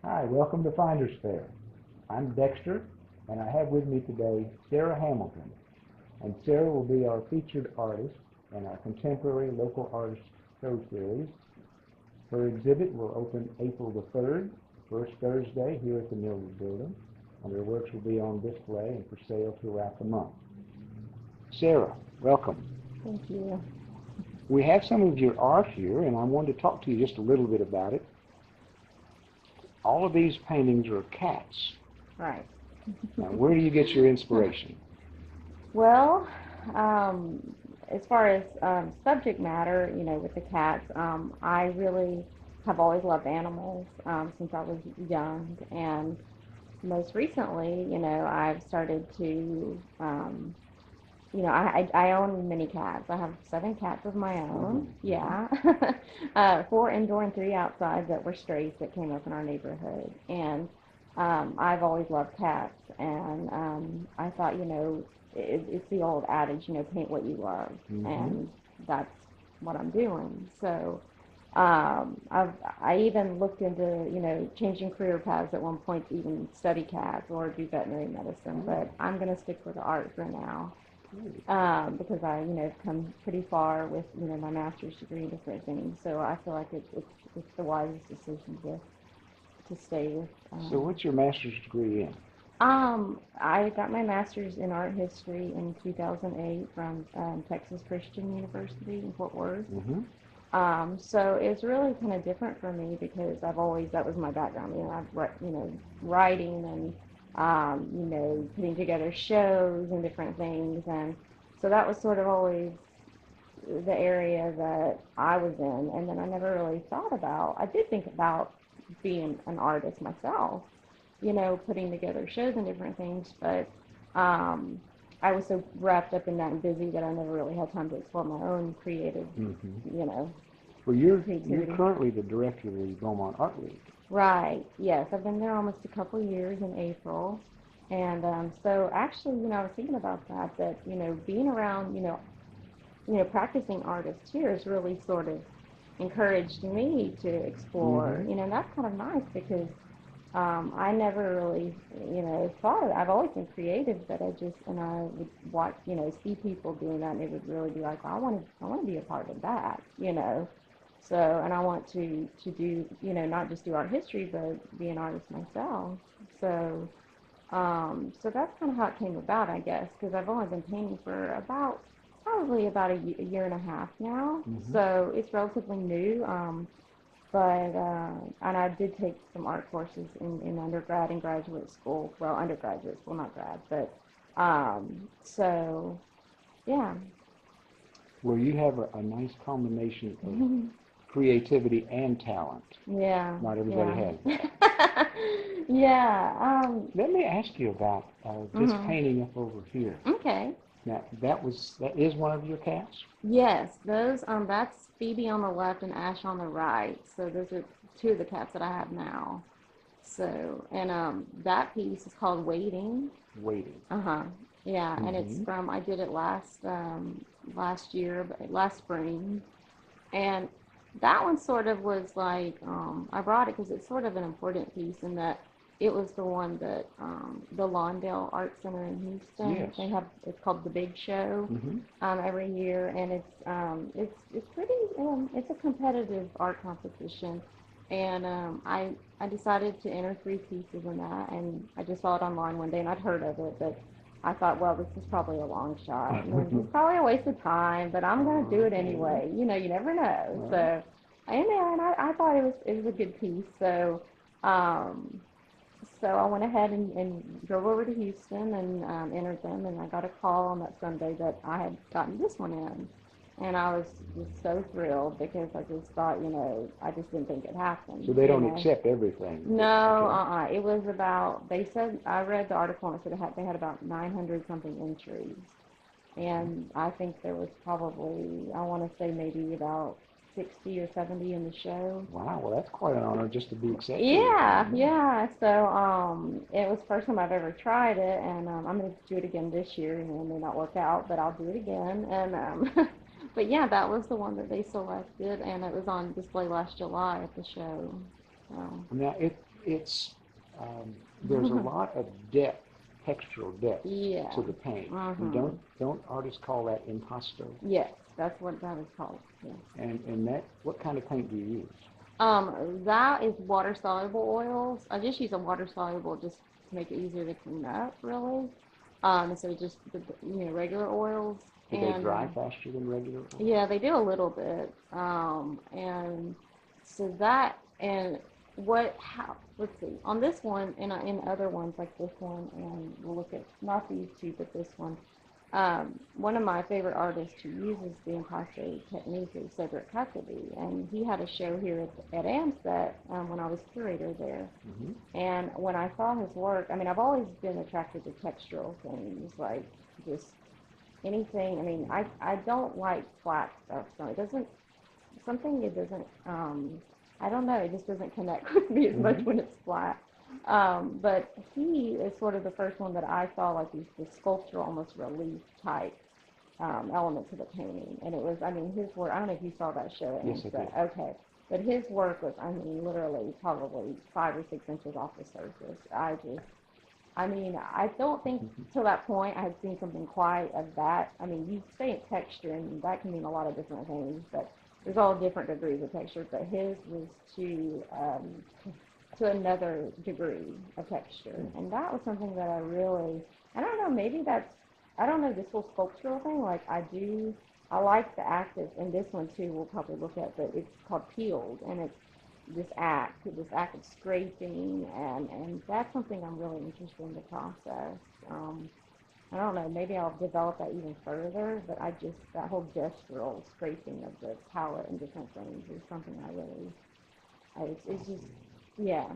Hi, welcome to Finder's Fayre. I'm Dexter, and I have with me today Sarah Hamilton. And Sarah will be our featured artist in our Contemporary Local Artist Show Series. Her exhibit will open April the 3rd, first Thursday, here at the Millward Building, and her works will be on display and for sale throughout the month. Sarah, welcome. Thank you. We have some of your art here, and I wanted to talk to you just a little bit about it. All of these paintings are cats. Right. Now, where do you get your inspiration? Well, as far as subject matter, with the cats, I really have always loved animals since I was young, and most recently, I've started to, I own many cats. I have 7 cats of my own. Yeah, 4 indoor and 3 outside that were strays that came up in our neighborhood, and I've always loved cats, and I thought, it's the old adage, paint what you love, and that's what I'm doing. So I even looked into, changing career paths at one point to even study cats or do veterinary medicine, but I'm going to stick with the art for now. Because I, have come pretty far with, my master's degree in different things. So I feel like it's the wisest decision to stay with. So what's your master's degree in? I got my master's in art history in 2008 from Texas Christian University in Fort Worth. So it's really kind of different for me because that was my background. Writing and putting together shows and different things, and so that was sort of always the area that I was in. And then I never really I did think about being an artist myself, putting together shows and different things, but I was so wrapped up in that and busy that I never really had time to explore my own creative, Well, you're creativity. currently the director of the Beaumont Art League. Right, yes, I've been there almost a couple years in April, and so actually, I was thinking about that, being around, practicing artists here has really sort of encouraged me to explore, and that's kind of nice because I never really, thought of it. I've always been creative, but I would watch, see people doing that, and it would really be like, I want to be a part of that, So, and I want to do, not just do art history, but be an artist myself. So, so that's kind of how it came about, I guess, because I've only been painting for probably about a year and a half now. So it's relatively new. But and I did take some art courses in undergrad and graduate school. Well, undergraduate school, not grad, but so yeah. Well, you have a nice combination of creativity and talent. Yeah. Not everybody has that. Yeah. Let me ask you about this painting up over here. Okay. Now, that is one of your cats? Yes, those that's Phoebe on the left and Ash on the right. So those are 2 of the cats that I have now. So, and that piece is called Waiting. Waiting. Uh-huh. Yeah, and it's from, I did it last year, last spring. And that one sort of was like, I brought it because it's sort of an important piece in that it was the one that the Lawndale Art Center in Houston. Yes. It's called the Big Show every year, and it's pretty. It's a competitive art competition, and I decided to enter 3 pieces in that, and I just saw it online one day, and I'd heard of it, but I thought, well, this is probably a long shot. And it's probably a waste of time, but I'm going to do it anyway. You never know. So, and I thought it was a good piece. So, so I went ahead and drove over to Houston and entered them, and I got a call on that Sunday that I had gotten this one in. And I was just so thrilled because I just thought, I just didn't think it happened. So they don't accept everything? No, It was about, they said, I read the article and it said they had about 900 something entries. And I think there was probably, I want to say maybe about 60 or 70 in the show. Wow, well that's quite an honor just to be accepted. Yeah. So it was the first time I've ever tried it, and I'm going to do it again this year. It may not work out, but I'll do it again. And but yeah, that was the one that they selected, and it was on display last July at the show. So. Now It's there's a lot of depth, textural depth Yeah. to the paint. And Mm-hmm. don't artists call that impasto? Yes, that's what that is called. Yes. And that, what kind of paint do you use? That is water soluble oils. I just use a water soluble just to make it easier to clean up, really. Instead of just the regular oils. Do they dry faster than regular oils? Yeah, they do a little bit. And so that and what how let's see on this one and in other ones like this one, and we'll look at not these two but this one. One of my favorite artists who uses the impasto technique is Cedric Huckabee, and he had a show here at AMSET when I was curator there. Mm-hmm. And when I saw his work, I mean, I've always been attracted to textural things, like just anything. I mean, I don't like flat stuff, so it doesn't, something it doesn't, I don't know, it just doesn't connect with me as much when it's flat. But he is sort of the first one that I saw like the sculptural, almost relief type element to the painting. And it was, I mean, his work, I don't know if you saw that show at Yes, I did. Okay. But his work was, I mean, literally probably 5 or 6 inches off the surface. I mean, I don't think till that point I had seen something quite of that. I mean, you say it's texture, and that can mean a lot of different things, but there's all different degrees of texture. But his was to another degree of texture, and that was something that I really, I don't know, maybe that's, I don't know, this whole sculptural thing. Like I like the act of, and this one too we'll probably look at, but it's called peeled, and it's this act of scraping, and that's something I'm really interested in the process. I don't know, maybe I'll develop that even further, but I just, that whole gestural scraping of the palette and different things is something I really, it's just, yeah.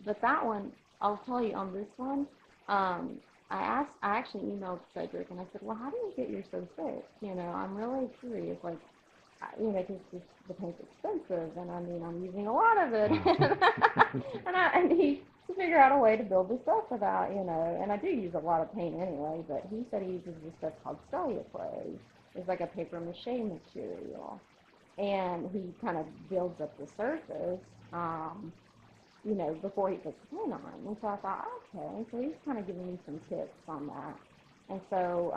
But that one, I'll tell you on this one, I actually emailed Cedric and I said, well, how do you get yours so thick? You know, I'm really curious, like, you know, because the paint's expensive, and I mean, I'm using a lot of it, and he to figure out a way to build this stuff without, you know, and I do use a lot of paint anyway, but he said he uses this stuff called C.L.A.S.S. It's like a paper mache material, and he kind of builds up the surface, you know, before he puts the paint on. And so I thought, okay, so he's kind of giving me some tips on that. And so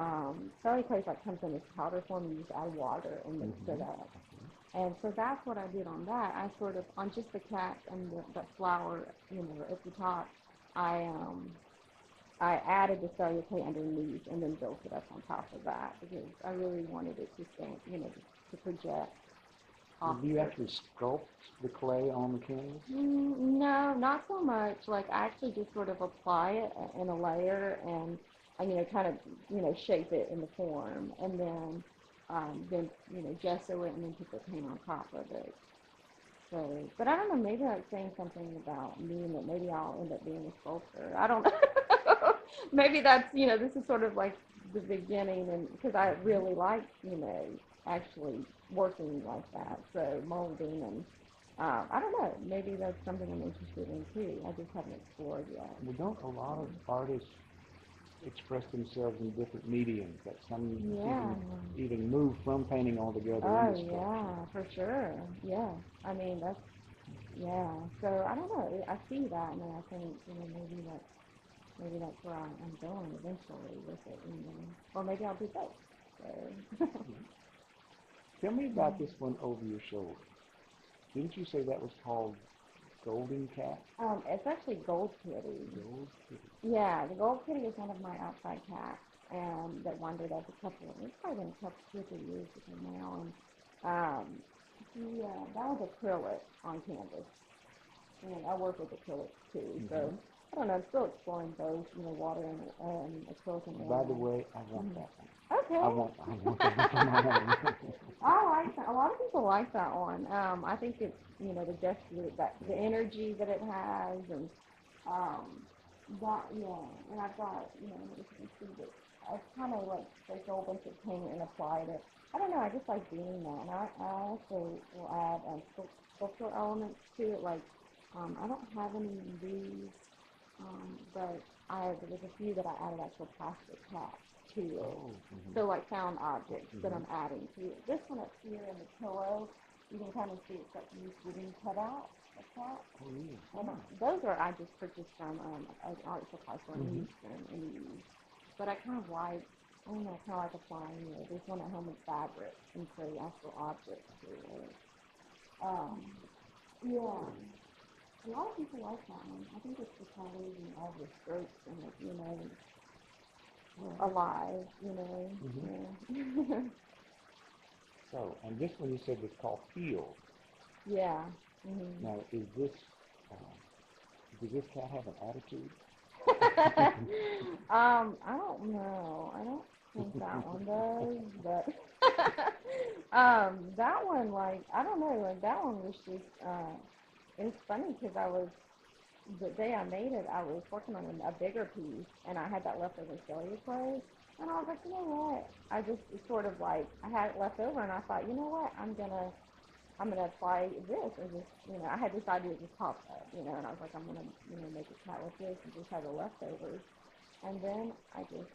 C.L.A.S.S. like comes in this powder form, and you just add water and mix it up. And so that's what I did on that. I sort of, on just the cat and the flower, you know, at the top, I added the C.L.A.S.S. underneath and then built it up on top of that because I really wanted it to stand, you know, to project. Do you actually sculpt the clay on the canvas? No, not so much. Like I actually just sort of apply it in a layer and, you know, kind of, you know, shape it in the form, and then you know, gesso it and then put the paint on top of it. So, but I don't know, maybe that's saying something about me, and that maybe I'll end up being a sculptor. I don't know. Maybe that's, you know, this is sort of like the beginning, and because I really like, you know, actually working like that, so molding and I don't know, maybe that's something I'm interested in too. I just haven't explored yet. Well, don't a lot of artists express themselves in different mediums, that some even move from painting altogether into sculpture? Yeah, for sure. Yeah. I mean, that's, yeah. So I don't know. I see that, and I think, you know, maybe that's where I'm going eventually with it, you know. Or maybe I'll do both. So. Tell me about this one over your shoulder. Didn't you say that was called Golden Cat? It's actually Gold Kitty. Gold Kitty. Yeah, the Gold Kitty is one of my outside cats, and that wandered up it's probably been a couple, 2 or 3 years ago now, and that was acrylic on canvas, and I work with acrylic too, so I don't know, I'm still exploring both, you know, water and acrylic and oil. By the way, I want that one. Okay. I want that one. I like that. A lot of people like that one. I think it's, you know, the gesture, that the energy that it has, and that, yeah. And I've got, you know, if you can see that, I've kind of like placed a whole bunch of paint and applied it. I don't know. I just like doing that, and I also will add sculptural elements to it. Like, I don't have any of these, but there was a few that I added actual plastic caps to it. So like found objects that I'm adding to it. This one up here in the pillow, you can kind of see it's got these wooden cutouts like that. Oh, yeah. And those are I just purchased from an art supply store in Mhm. Houston, and but I kind of like, I don't know, I kind of like applying it. There's one at home with fabric and so actual objects to it. Yeah. A lot of people like that one. I think it's the colors and all the strokes and it, alive, Yeah. So, and this one you said was called Peel. Yeah. Mm-hmm. Now, is this, does this cat have an attitude? I don't know. I don't think that one does, but that one, like, I don't know, like, that one was just, it's funny because the day I made it, I was working on a bigger piece, and I had that leftover C.L.A.S.S, and I was like, you know what? I just sort of like, I had it left over, and I thought, you know what? I'm gonna apply this, and just, I had this idea that just popped up, and I was like, I'm gonna, make a cat with this, and just have the leftovers, and then I just,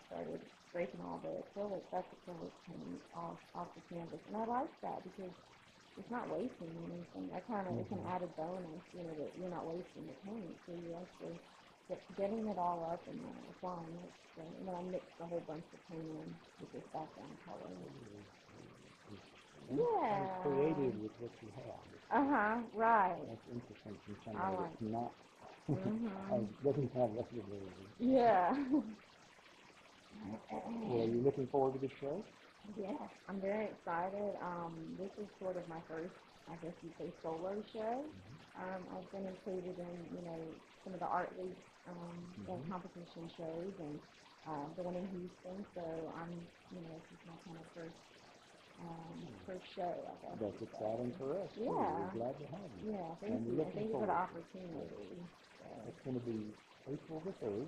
started scraping all the acrylic paint off the canvas, and I like that because it's not wasting anything. It's an added bonus, that you're not wasting the paint, so you actually getting it all up and applying it, and then I mixed a whole bunch of paint in with this background color. And creative with what you have. Right. That's interesting from I somebody like that's not, Mhm. doesn't have leftovers. Yeah. Well, are you looking forward to the show? Yeah, I'm very excited. This is sort of my first, I guess you'd say, solo show. I've been included in, some of the art league and competition shows, and the one in Houston. So this is my kind of first show, I guess. That's exciting for us. Yeah. We're glad to have you. Yeah, And thank you. And thank you for the opportunity. It's going to be April the 3rd,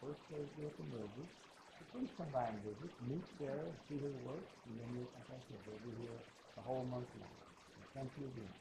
first Thursday at the Mildred. Please come by and visit, meet Sarah, see her work, and then you'll, like I said, we'll be here the whole month long. Thank you again.